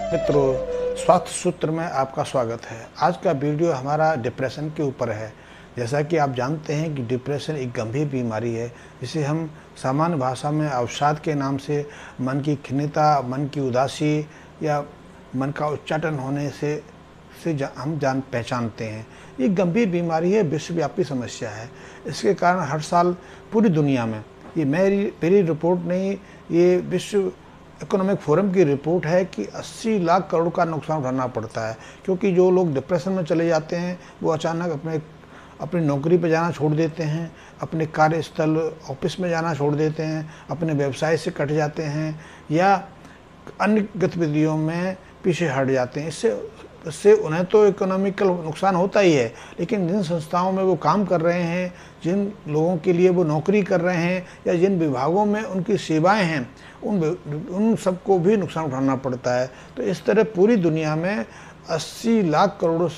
मित्रों, स्वास्थ्य सूत्र में आपका स्वागत है। आज का वीडियो हमारा डिप्रेशन के ऊपर है। जैसा कि आप जानते हैं कि डिप्रेशन एक गंभीर बीमारी है जिसे हम सामान्य भाषा में अवसाद के नाम से, मन की खिन्नता, मन की उदासी या मन का उच्चाटन होने से हम पहचानते हैं। ये गंभीर बीमारी है, विश्वव्यापी समस्या है। इसके कारण हर साल पूरी दुनिया में, ये मेरी रिपोर्ट नहीं, ये विश्व इकोनॉमिक फोरम की रिपोर्ट है कि 80 लाख करोड़ का नुकसान उठाना पड़ता है। क्योंकि जो लोग डिप्रेशन में चले जाते हैं वो अचानक अपनी नौकरी पर जाना छोड़ देते हैं, अपने कार्यस्थल ऑफिस में जाना छोड़ देते हैं, अपने व्यवसाय से कट जाते हैं या अन्य गतिविधियों में पीछे हट जाते हैं। इससे उन्हें तो इकोनॉमिकल नुकसान होता ही है, लेकिन जिन संस्थाओं में वो काम कर रहे हैं, जिन लोगों के लिए वो नौकरी कर रहे हैं या जिन विभागों में उनकी सेवाएं हैं, उन सबको भी नुकसान उठाना पड़ता है। तो इस तरह पूरी दुनिया में 80 लाख करोड़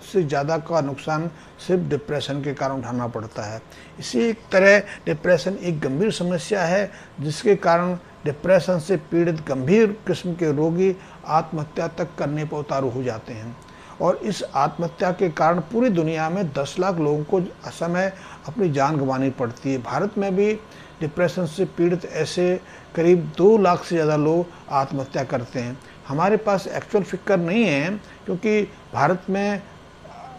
से ज़्यादा का नुकसान सिर्फ डिप्रेशन के कारण उठाना पड़ता है। इसी एक तरह डिप्रेशन एक गंभीर समस्या है जिसके कारण डिप्रेशन से पीड़ित गंभीर किस्म के रोगी आत्महत्या तक करने पर उतारू हो जाते हैं। और इस आत्महत्या के कारण पूरी दुनिया में 10 लाख लोगों को असमय अपनी जान गंवानी पड़ती है। भारत में भी डिप्रेशन से पीड़ित ऐसे करीब 2 लाख से ज़्यादा लोग आत्महत्या करते हैं। हमारे पास एक्चुअल फिगर नहीं है क्योंकि भारत में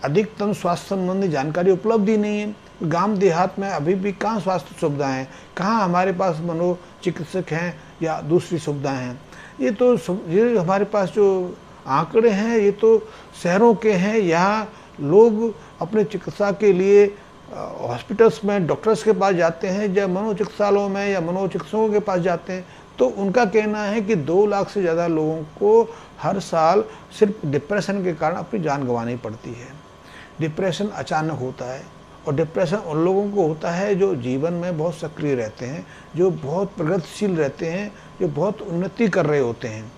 अधिकतम स्वास्थ्य संबंधी जानकारी उपलब्ध ही नहीं है। गांव देहात में अभी भी कहाँ स्वास्थ्य सुविधाएं हैं, कहाँ हमारे पास मनोचिकित्सक हैं या दूसरी सुविधाएं हैं। ये हमारे पास जो आंकड़े हैं ये तो शहरों के हैं। यहाँ लोग अपने चिकित्सा के लिए हॉस्पिटल्स में डॉक्टर्स के पास जाते हैं या मनोचिकित्सालयों में या मनोचिकित्सकों के पास जाते हैं। तो उनका कहना है कि 2 लाख से ज़्यादा लोगों को हर साल सिर्फ डिप्रेशन के कारण अपनी जान गंवानी पड़ती है। डिप्रेशन अचानक होता है और डिप्रेशन उन लोगों को होता है जो जीवन में बहुत सक्रिय रहते हैं, जो बहुत प्रगतिशील रहते हैं, जो बहुत उन्नति कर रहे होते हैं।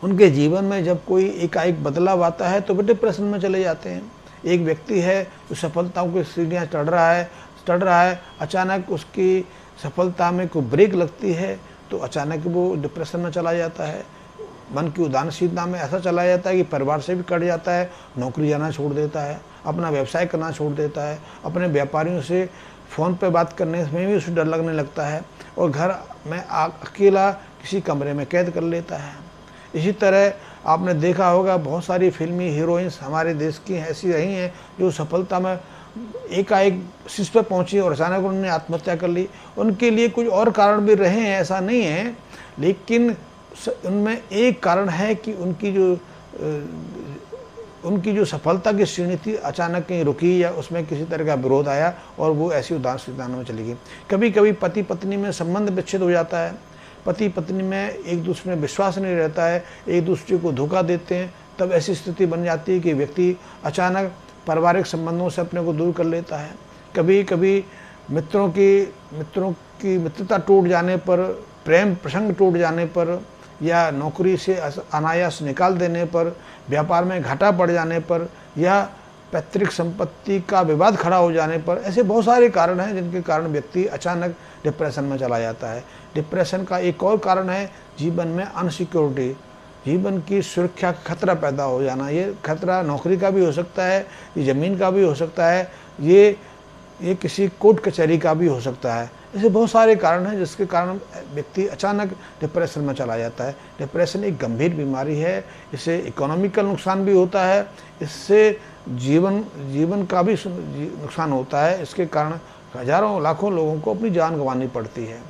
उनके जीवन में जब कोई एकाएक बदलाव आता है तो वे डिप्रेशन में चले जाते हैं। एक व्यक्ति है जो सफलताओं की सीढ़ियाँ चढ़ रहा है, अचानक उसकी सफलता में कोई ब्रेक लगती है तो अचानक वो डिप्रेशन में चला जाता है। मन की उदासीनता में ऐसा चला जाता है कि परिवार से भी कट जाता है, नौकरी जाना छोड़ देता है, अपना व्यवसाय करना छोड़ देता है, अपने व्यापारियों से फ़ोन पे बात करने में भी उसे डर लगने लगता है और घर में अकेला किसी कमरे में कैद कर लेता है। इसी तरह आपने देखा होगा बहुत सारी फिल्मी हीरोइंस हमारे देश की ऐसी रही हैं जो सफलता में एकाएक शीर्ष पर पहुंची और अचानक उन्होंने आत्महत्या कर ली। उनके लिए कुछ और कारण भी रहे हैं, ऐसा नहीं है, लेकिन उनमें एक कारण है कि उनकी जो सफलता की श्रेणी थी अचानक कहीं रुकी या उसमें किसी तरह का विरोध आया और वो ऐसी उदासीनता में चली गई। कभी कभी पति पत्नी में संबंध विच्छेद हो जाता है, पति पत्नी में एक दूसरे में विश्वास नहीं रहता है, एक दूसरे को धोखा देते हैं। तब ऐसी स्थिति बन जाती है कि व्यक्ति अचानक पारिवारिक संबंधों से अपने को दूर कर लेता है। कभी कभी मित्रों की मित्रता टूट जाने पर, प्रेम प्रसंग टूट जाने पर या नौकरी से अनायास निकाल देने पर, व्यापार में घाटा पड़ जाने पर या पैतृक संपत्ति का विवाद खड़ा हो जाने पर, ऐसे बहुत सारे कारण हैं जिनके कारण व्यक्ति अचानक डिप्रेशन में चला जाता है। डिप्रेशन का एक और कारण है जीवन में अनसिक्योरिटी, जीवन की सुरक्षा का खतरा पैदा हो जाना। ये खतरा नौकरी का भी हो सकता है, ये ज़मीन का भी हो सकता है, ये किसी कोर्ट कचहरी का भी हो सकता है। ऐसे बहुत सारे कारण हैं जिसके कारण व्यक्ति अचानक डिप्रेशन में चला जाता है। डिप्रेशन एक गंभीर बीमारी है, इससे इकोनॉमिकल नुकसान भी होता है, इससे जीवन का भी नुकसान होता है। इसके कारण हजारों लाखों लोगों को अपनी जान गंवानी पड़ती है।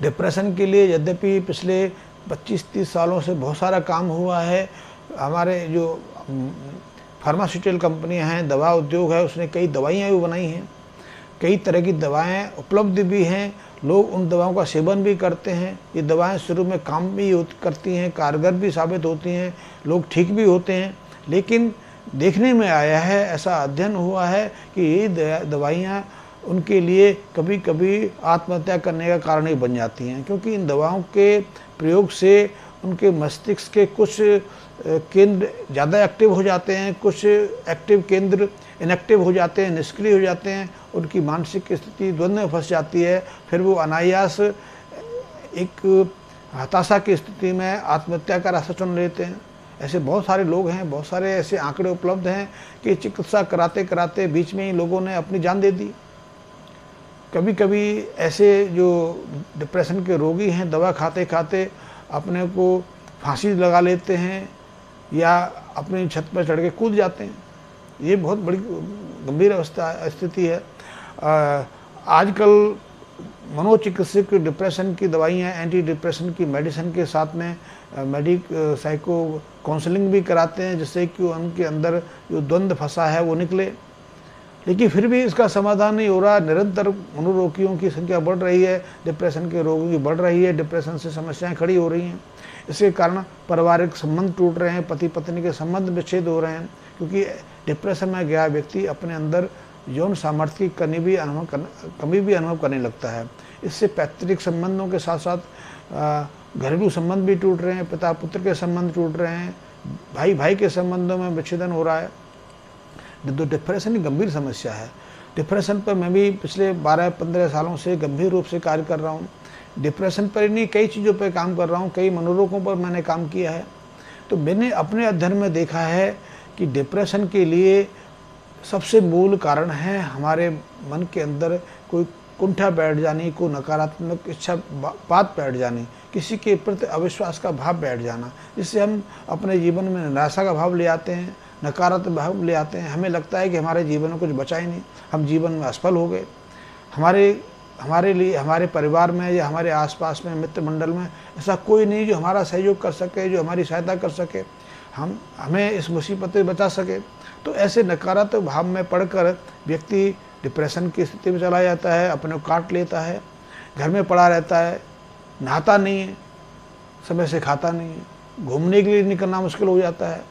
डिप्रेशन के लिए यद्यपि पिछले 25-30 सालों से बहुत सारा काम हुआ है। हमारे जो फार्मास्यूटिकल कंपनियां हैं, दवा उद्योग है, उसने कई दवाइयाँ भी बनाई हैं, कई तरह की दवाएं उपलब्ध भी हैं। लोग उन दवाओं का सेवन भी करते हैं। ये दवाएं शुरू में काम भी करती हैं, कारगर भी साबित होती हैं, लोग ठीक भी होते हैं। लेकिन देखने में आया है, ऐसा अध्ययन हुआ है कि ये दवाइयाँ उनके लिए कभी कभी आत्महत्या करने का कारण ही बन जाती हैं, क्योंकि इन दवाओं के प्रयोग से उनके मस्तिष्क के कुछ केंद्र ज़्यादा एक्टिव हो जाते हैं, कुछ एक्टिव केंद्र इनएक्टिव हो जाते हैं, निष्क्रिय हो जाते हैं, उनकी मानसिक स्थिति द्वंद्व में फंस जाती है। फिर वो अनायास एक हताशा की स्थिति में आत्महत्या का रास्ता चुन लेते हैं। ऐसे बहुत सारे लोग हैं, बहुत सारे ऐसे आंकड़े उपलब्ध हैं कि चिकित्सा कराते कराते बीच में ही लोगों ने अपनी जान दे दी। कभी कभी ऐसे जो डिप्रेशन के रोगी हैं, दवा खाते खाते अपने को फांसी लगा लेते हैं या अपनी छत पर चढ़ के कूद जाते हैं। ये बहुत बड़ी गंभीर स्थिति है। आजकल मनोचिकित्सक डिप्रेशन की दवाइयाँ, एंटी डिप्रेशन की मेडिसिन के साथ में साइको काउंसलिंग भी कराते हैं, जिससे कि उनके अंदर जो द्वंद्व फंसा है वो निकले। लेकिन फिर भी इसका समाधान नहीं हो रहा। निरंतर मनोरोगियों की संख्या बढ़ रही है, डिप्रेशन के रोगियों की बढ़ रही है, डिप्रेशन से समस्याएं खड़ी हो रही हैं। इसके कारण पारिवारिक संबंध टूट रहे हैं, पति पत्नी के संबंध विच्छेद हो रहे हैं, क्योंकि डिप्रेशन में गया व्यक्ति अपने अंदर यौन सामर्थ्य की कमी भी अनुभव करने लगता है। इससे पैतृक संबंधों के साथ साथ घरेलू संबंध भी टूट रहे हैं, पिता पुत्र के संबंध टूट रहे हैं, भाई भाई के संबंधों में विच्छेदन हो रहा है। तो डिप्रेशन एक गंभीर समस्या है। डिप्रेशन पर मैं भी पिछले 12-15 सालों से गंभीर रूप से कार्य कर रहा हूँ। डिप्रेशन पर नहीं, कई चीज़ों पर काम कर रहा हूँ, कई मनोरोगों पर मैंने काम किया है। तो मैंने अपने अध्ययन में देखा है कि डिप्रेशन के लिए सबसे मूल कारण है हमारे मन के अंदर कोई कुंठा बैठ जानी, कोई नकारात्मक इच्छा बात बैठ जानी, किसी के प्रति अविश्वास का भाव बैठ जाना, जिससे हम अपने जीवन में निराशा का भाव ले आते हैं, नकारात्मक भाव ले आते हैं। हमें लगता है कि हमारे जीवन में कुछ बचा ही नहीं, हम जीवन में असफल हो गए। हमारे लिए, हमारे परिवार में या हमारे आसपास में, मित्र मंडल में ऐसा कोई नहीं जो हमारा सहयोग कर सके, जो हमारी सहायता कर सके, हमें इस मुसीबत से बचा सके। तो ऐसे नकारात्मक भाव में पड़कर व्यक्ति डिप्रेशन की स्थिति में चला जाता है, अपने को काट लेता है, घर में पड़ा रहता है, नहाता नहीं है, समय से खाता नहीं है, घूमने के लिए निकलना मुश्किल हो जाता है,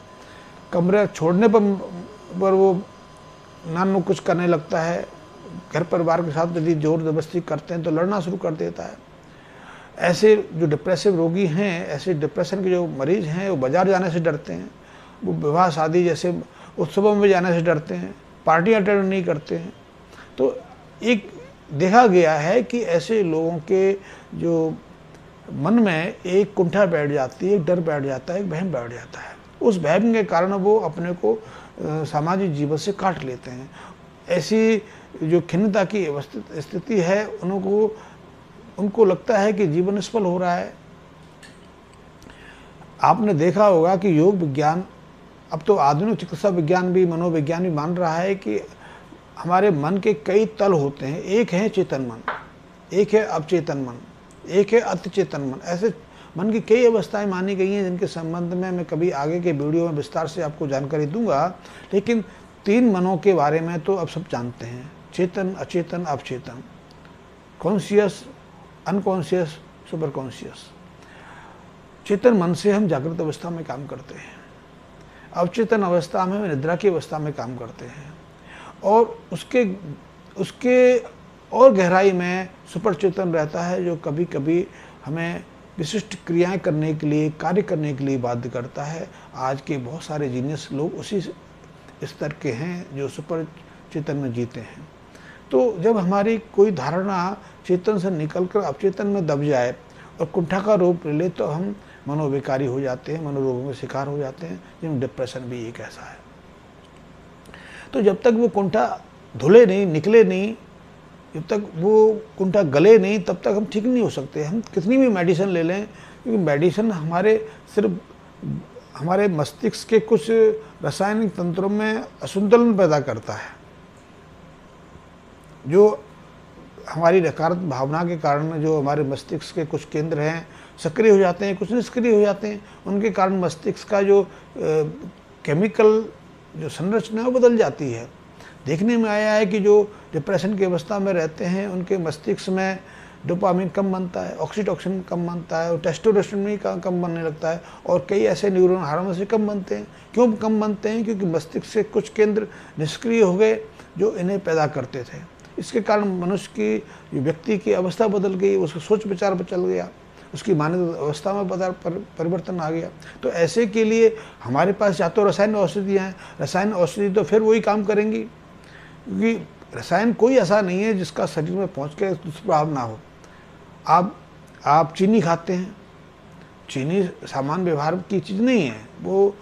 कमरे छोड़ने पर वो नानो कुछ करने लगता है, घर परिवार के साथ यदि जोर जबरदस्ती करते हैं तो लड़ना शुरू कर देता है। ऐसे जो डिप्रेसिव रोगी हैं, ऐसे डिप्रेशन के जो मरीज हैं, वो बाजार जाने से डरते हैं, वो विवाह शादी जैसे उत्सवों में जाने से डरते हैं, पार्टी अटेंड नहीं करते हैं। तो एक देखा गया है कि ऐसे लोगों के जो मन में एक कुंठा बैठ जाती है, एक डर बैठ जाता है, एक वहम बैठ जाता है। उस वहम के कारण वो अपने को सामाजिक जीवन से काट लेते हैं। ऐसी जो खिन्नता की स्थिति है, उनको लगता है कि जीवन निष्फल हो रहा है। आपने देखा होगा कि योग विज्ञान, अब तो आधुनिक चिकित्सा विज्ञान भी, मनोविज्ञान भी मान रहा है कि हमारे मन के कई तल होते हैं। एक है चेतन मन, एक है अवचेतन मन, एक है अतिचेतन मन। ऐसे मन की कई अवस्थाएं मानी गई हैं, जिनके संबंध में मैं कभी आगे के वीडियो में विस्तार से आपको जानकारी दूंगा। लेकिन 3 मनों के बारे में तो अब सब जानते हैं: चेतन, अचेतन, अवचेतन, कॉन्शियस, अनकॉन्शियस, सुपर कॉन्शियस। चेतन मन से हम जागृत अवस्था में काम करते हैं, अवचेतन अवस्था में, निद्रा की अवस्था में काम करते हैं, और उसके और गहराई में सुपर चेतन रहता है, जो कभी कभी हमें विशिष्ट क्रियाएं करने के लिए, कार्य करने के लिए बाध्य करता है। आज के बहुत सारे जीनियस लोग उसी स्तर के हैं जो सुपर चेतन में जीते हैं। तो जब हमारी कोई धारणा चेतन से निकलकर अवचेतन में दब जाए और कुंठा का रूप ले ले, तो हम मनोविकारी हो जाते हैं, मनोरोगों के शिकार हो जाते हैं, जिनमें डिप्रेशन भी एक ऐसा है। तो जब तक वो कुंठा धुले नहीं, निकले नहीं, जब तक वो कुंठा गले नहीं, तब तक हम ठीक नहीं हो सकते। हम कितनी भी मेडिसिन ले लें, क्योंकि मेडिसिन सिर्फ हमारे मस्तिष्क के कुछ रासायनिक तंत्रों में असंतुलन पैदा करता है, जो हमारी नकारात्मक भावना के कारण जो हमारे मस्तिष्क के कुछ केंद्र हैं सक्रिय हो जाते हैं, कुछ निष्क्रिय हो जाते हैं। उनके कारण मस्तिष्क का जो केमिकल जो संरचना है वो बदल जाती है। देखने में आया है कि जो डिप्रेशन की अवस्था में रहते हैं, उनके मस्तिष्क में डोपामिन कम बनता है, ऑक्सीटोसिन कम बनता है, और टेस्टोस्टेरोन भी कम बनने लगता है, और कई ऐसे न्यूरॉन हार्मोन से कम बनते हैं। क्यों कम बनते हैं? क्योंकि मस्तिष्क से कुछ केंद्र निष्क्रिय हो गए जो इन्हें पैदा करते थे। इसके कारण मनुष्य की, व्यक्ति की अवस्था बदल गई, उसका सोच विचार बदल गया, उसकी मानसिक अवस्था में परिवर्तन आ गया। तो ऐसे के लिए हमारे पास या तो रसायन औषधियाँ हैं, रसायन औषधि तो फिर वही काम करेंगी, क्योंकि रसायन कोई ऐसा नहीं है जिसका शरीर में पहुँच के दुष्प्रभाव ना हो। आप चीनी खाते हैं, चीनी सामान्य व्यवहार की चीज़ नहीं है, वो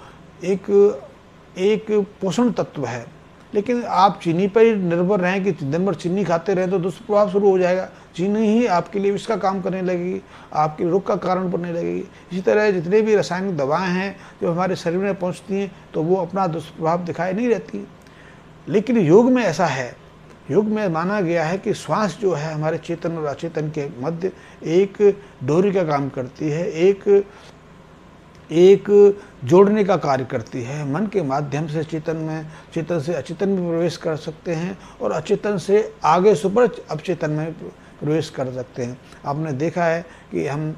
एक पोषण तत्व है। लेकिन आप चीनी पर ही निर्भर रहें कि दिन भर चीनी खाते रहें तो दुष्प्रभाव शुरू हो जाएगा। चीनी ही आपके लिए विष का काम करने लगेगी, आपके रोग का कारण बनने लगेगी। इसी तरह जितने भी रासायनिक दवाएं हैं जो हमारे शरीर में पहुंचती हैं तो वो अपना दुष्प्रभाव दिखाई नहीं रहती। लेकिन योग में ऐसा है, योग में माना गया है कि श्वास जो है हमारे चेतन और अचेतन के मध्य एक डोरी का काम करती है, एक जोड़ने का कार्य करती है। मन के माध्यम से चेतन से अचेतन में प्रवेश कर सकते हैं और अचेतन से आगे सुपर अपचेतन में प्रवेश कर सकते हैं। आपने देखा है कि हम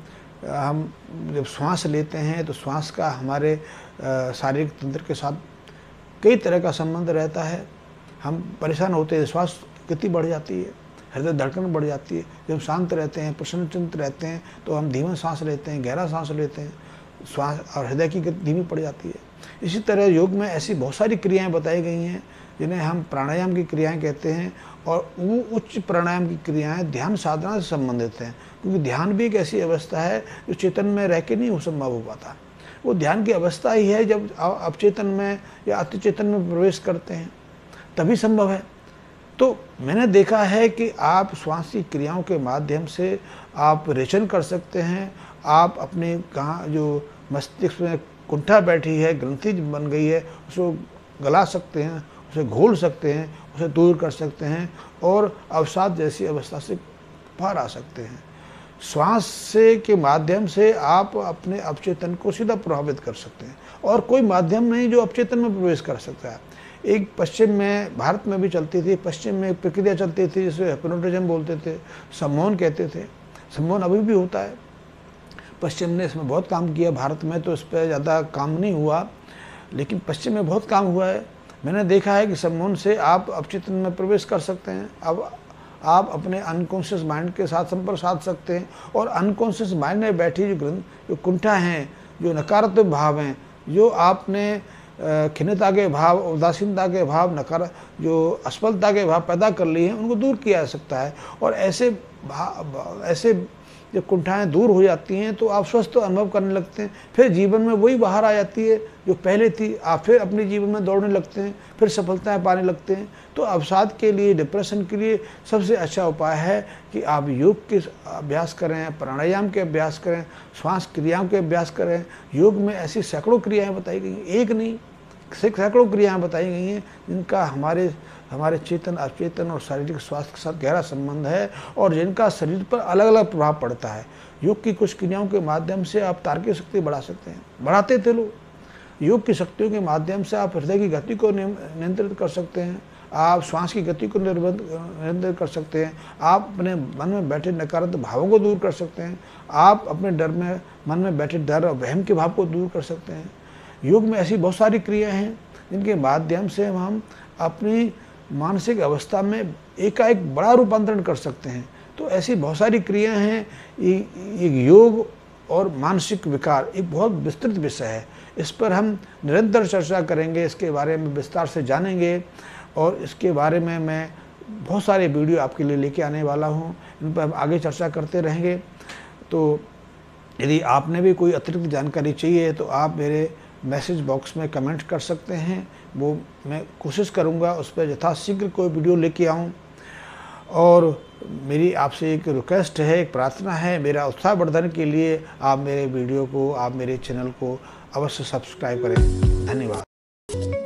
जब श्वास लेते हैं तो श्वास का हमारे शारीरिक तंत्र के साथ कई तरह का संबंध रहता है। हम परेशान होते हैं, श्वास गति बढ़ जाती है, हृदय धड़कन बढ़ जाती है। जब हम शांत रहते हैं, प्रसन्नचित्त रहते हैं तो हम धीमा सांस लेते हैं, गहरा सांस लेते हैं, श्वास और हृदय की गति धीमी पड़ जाती है। इसी तरह योग में ऐसी बहुत सारी क्रियाएं बताई गई हैं जिन्हें हम प्राणायाम की क्रियाएं कहते हैं, और वो उच्च प्राणायाम की क्रियाएं ध्यान साधना से संबंधित हैं, क्योंकि ध्यान भी एक ऐसी अवस्था है जो चेतन में रह के नहीं संभव हो पाता। वो ध्यान की अवस्था ही है जब अपचेतन में या अतिचेतन में प्रवेश करते हैं तभी संभव है। तो मैंने देखा है कि आप श्वास की क्रियाओं के माध्यम से आप रेचन कर सकते हैं। आप अपने कहाँ जो मस्तिष्क में कुंठा बैठी है, ग्रंथि बन गई है, उसको गला सकते हैं, उसे घोल सकते हैं, उसे दूर कर सकते हैं और अवसाद जैसी अवस्था से बाहर आ सकते हैं। श्वास से के माध्यम से आप अपने अपचेतन को सीधा प्रभावित कर सकते हैं और कोई माध्यम नहीं जो अपचेतन में प्रवेश कर सकता है। एक पश्चिम में, भारत में भी चलती थी, पश्चिम में एक प्रक्रिया चलती थी जिसे हिप्नोटिज्म बोलते थे, सम्मोहन कहते थे। सम्मोहन अभी भी होता है। पश्चिम ने इसमें बहुत काम किया, भारत में तो इस पर ज़्यादा काम नहीं हुआ, लेकिन पश्चिम में बहुत काम हुआ है। मैंने देखा है कि सम्मोहन से आप अपचेतन में प्रवेश कर सकते हैं। अब आप अपने अनकॉन्शियस माइंड के साथ संपर्क साध सकते हैं और अनकॉन्शियस माइंड में बैठी जो कुंठा हैं, जो नकारात्मक भाव हैं, जो आपने खिन्नता के भाव, उदासीनता के भाव, जो असफलता के भाव पैदा कर लिए हैं, उनको दूर किया जा सकता है। और ऐसे जब कुंठाएँ दूर हो जाती हैं तो आप स्वस्थ अनुभव करने लगते हैं। फिर जीवन में वही बाहर आ जाती है जो पहले थी। आप फिर अपने जीवन में दौड़ने लगते हैं, फिर सफलताएं पाने लगते हैं। तो अवसाद के लिए, डिप्रेशन के लिए सबसे अच्छा उपाय है कि आप योग के अभ्यास करें, प्राणायाम के अभ्यास करें, श्वास क्रियाओं के अभ्यास करें। योग में ऐसी सैकड़ों क्रियाएँ बताई गई हैं, एक नहीं सैकड़ों क्रियाएँ बताई गई हैं जिनका हमारे चेतन, अचेतन और शारीरिक स्वास्थ्य के साथ गहरा संबंध है और जिनका शरीर पर अलग अलग प्रभाव पड़ता है। योग की कुछ क्रियाओं के माध्यम से आप तार्किक शक्ति बढ़ा सकते हैं, बढ़ाते थे लोग। योग की शक्तियों के माध्यम से आप हृदय की गति को नियंत्रित कर सकते हैं, आप श्वास की गति को नियंत्रित कर सकते हैं, आप अपने मन में बैठे नकारात्मक भावों को दूर कर सकते हैं, आप अपने मन में बैठे डर और वहम के भाव को दूर कर सकते हैं। योग में ऐसी बहुत सारी क्रियाएँ हैं जिनके माध्यम से हम अपनी मानसिक अवस्था में एकाएक बड़ा रूपांतरण कर सकते हैं। तो ऐसी बहुत सारी क्रियाएं हैं। ये योग और मानसिक विकार एक बहुत विस्तृत विषय है। इस पर हम निरंतर चर्चा करेंगे, इसके बारे में विस्तार से जानेंगे और इसके बारे में मैं बहुत सारे वीडियो आपके लिए लेके आने वाला हूँ। इन पर हम आगे चर्चा करते रहेंगे। तो यदि आपने भी कोई अतिरिक्त जानकारी चाहिए तो आप मेरे मैसेज बॉक्स में कमेंट कर सकते हैं। वो मैं कोशिश करूंगा उस पर यथाशीघ्र कोई वीडियो लेके आऊं। और मेरी आपसे एक रिक्वेस्ट है, एक प्रार्थना है, मेरा उत्साहवर्धन के लिए आप मेरे वीडियो को, आप मेरे चैनल को अवश्य सब्सक्राइब करें। धन्यवाद।